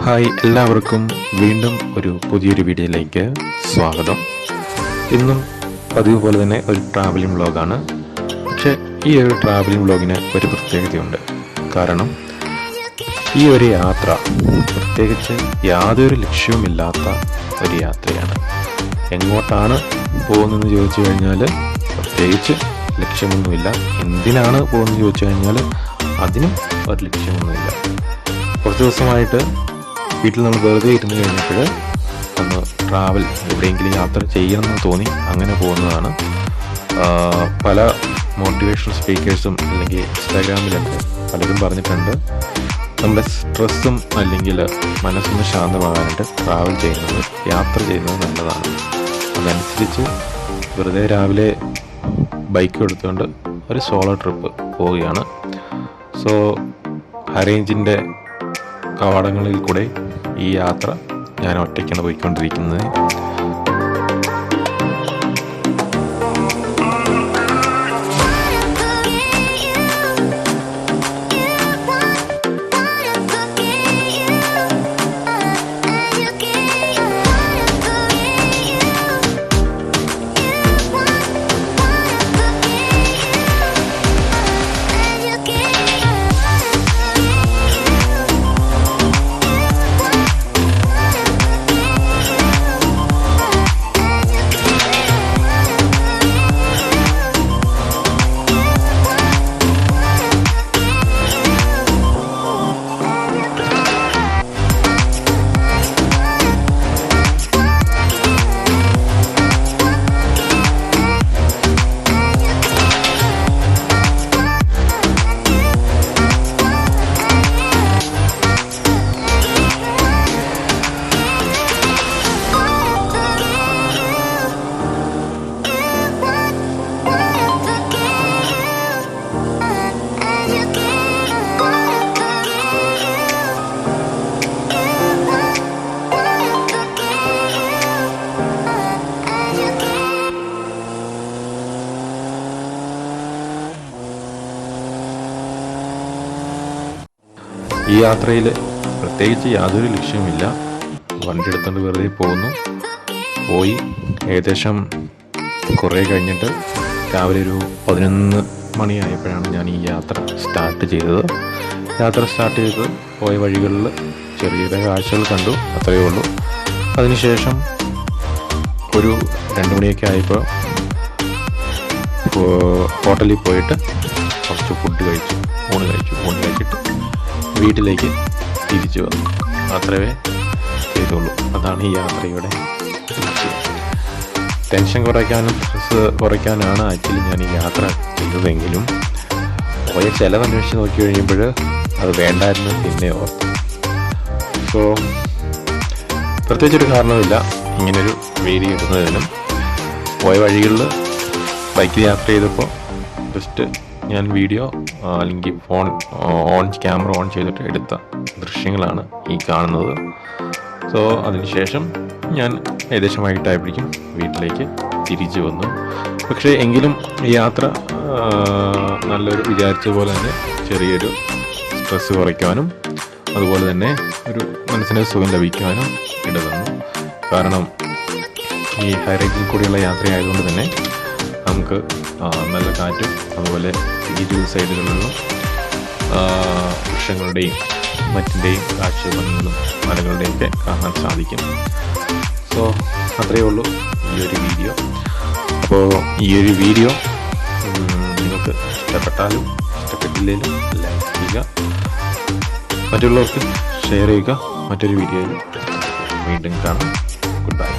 Hi, എല്ലാവർക്കും വീണ്ടും ഒരു പുതിയൊരു വീഡിയോയിലേക്ക് സ്വാഗതം. ഇന്നും പതിവ് പോലെ തന്നെ ഒരു ട്രാവലിംഗ് വ്ളോഗാണ്. പക്ഷേ ഈ ഒരു ട്രാവലിംഗ് വ്ളോഗിന് ഒരു പ്രത്യേകതയുണ്ട്. കാരണം ഈ ഒരു യാത്ര പ്രത്യേകിച്ച് യാതൊരു ലക്ഷ്യവുമില്ലാത്ത ഒരു യാത്രയാണ്. എങ്ങോട്ടാണ് പോകുന്നതെന്ന് ചോദിച്ചു കഴിഞ്ഞാൽ പ്രത്യേകിച്ച് ലക്ഷ്യമൊന്നുമില്ല. എന്തിനാണ് പോകുന്നത് ചോദിച്ചു കഴിഞ്ഞാൽ അതിനും ഒരു ലക്ഷ്യമൊന്നുമില്ല. കുറച്ച് ദിവസമായിട്ട് വീട്ടിൽ നമ്മൾ വെറുതെ ഇരുന്ന് കഴിഞ്ഞപ്പോൾ ഒന്ന് ട്രാവൽ എവിടെയെങ്കിലും യാത്ര ചെയ്യണമെന്ന് തോന്നി അങ്ങനെ പോകുന്നതാണ്. പല മോട്ടിവേഷണൽ സ്പീക്കേഴ്സും അല്ലെങ്കിൽ ഇൻസ്റ്റാഗ്രാമിലൊക്കെ പലരും പറഞ്ഞിട്ടുണ്ട്, നമ്മുടെ സ്ട്രെസ്സും അല്ലെങ്കിൽ മനസ്സൊന്ന് ശാന്തമാകാനായിട്ട് ട്രാവൽ ചെയ്യുന്നത്, യാത്ര ചെയ്യുന്നത് നല്ലതാണ്. അതനുസരിച്ച് വെറുതെ രാവിലെ ബൈക്ക് എടുത്തുകൊണ്ട് ഒരു സോളോ ട്രിപ്പ് പോവുകയാണ്. സോ ഹൈറേഞ്ചിൻ്റെ കവാടങ്ങളിൽ കൂടെ ഈ യാത്ര ഞാൻ ഒറ്റയ്ക്കാണ് പോയിക്കൊണ്ടിരിക്കുന്നത്. ഈ യാത്രയിൽ പ്രത്യേകിച്ച് യാതൊരു ലക്ഷ്യവുമില്ല. വണ്ടി എടുത്തുകൊണ്ട് വെറുതെ പോയി ഏകദേശം കുറേ കഴിഞ്ഞിട്ട് രാവിലെ ഒരു 11 മണിയായപ്പോഴാണ് ഞാൻ ഈ യാത്ര സ്റ്റാർട്ട് ചെയ്തത്. പോയ വഴികളിൽ ചെറിയ കാഴ്ചകൾ കണ്ടു, അത്രയേ ഉള്ളൂ. അതിനുശേഷം ഒരു 2 മണിയൊക്കെ ആയപ്പോൾ ഹോട്ടലിൽ പോയിട്ട് കുറച്ച് ഊണ് കഴിച്ചിട്ട് വീട്ടിലേക്ക് തിരിച്ചു വന്നു. അത്രവേ ചെയ്തുള്ളൂ. അതാണ് ഈ യാത്രയുടെ ലക്ഷ്യം. ടെൻഷൻ കുറയ്ക്കാനും സ്ട്രെസ് കുറയ്ക്കാനാണ് ആക്ച്വലി ഞാൻ ഈ യാത്ര ചെയ്തതെങ്കിലും പോയ ചിലവ് അന്വേഷിച്ച് നോക്കി കഴിയുമ്പോൾ അത് വേണ്ടായിരുന്നു പിന്നെ ഓർത്തു. സോ പ്രത്യേകിച്ചൊരു കാരണവുമില്ല ഇങ്ങനൊരു വീഡിയോ എടുക്കുന്നതിനും. പോയ വഴികളിൽ ബൈക്കിൽ യാത്ര ചെയ്തപ്പോൾ ജസ്റ്റ് ഞാൻ വീഡിയോ അല്ലെങ്കിൽ ക്യാമറ ഓൺ ചെയ്തിട്ട് എടുത്ത ദൃശ്യങ്ങളാണ് ഈ കാണുന്നത്. സോ അതിനുശേഷം ഞാൻ ഏകദേശമായിട്ടായപ്പോഴേക്കും വീട്ടിലേക്ക് തിരിച്ചു വന്നു. പക്ഷേ എങ്കിലും ഈ യാത്ര നല്ലൊരു വിചാരിച്ച പോലെ തന്നെ ചെറിയൊരു സ്ട്രെസ് കുറയ്ക്കുവാനും അതുപോലെ തന്നെ ഒരു മനസ്സിന് സുഖം ലഭിക്കുവാനും ഇടതന്നു. കാരണം ഈ ഹൈറേഞ്ചിൽ കൂടിയുള്ള യാത്രയായതുകൊണ്ട് തന്നെ നമുക്ക് നല്ല കാറ്റും അതുപോലെ ഇരു സൈഡുകളിലുള്ള വൃക്ഷങ്ങളുടെയും മറ്റിൻ്റെയും കാഴ്ച ഭംഗികളും മരങ്ങളുടെയൊക്കെ കാണാൻ സാധിക്കും. സോ അത്രയേ ഉള്ളൂ ഈ ഒരു വീഡിയോ. അപ്പോൾ ഈ ഒരു വീഡിയോ നിങ്ങൾക്ക് ഇഷ്ടപ്പെട്ടാലും ഇഷ്ടപ്പെട്ടില്ലെങ്കിലും ലൈക്ക് ചെയ്യുക, മറ്റുള്ളവർക്ക് ഷെയർ ചെയ്യുക. മറ്റൊരു വീഡിയോയിൽ വീണ്ടും കാണാം. Good bye.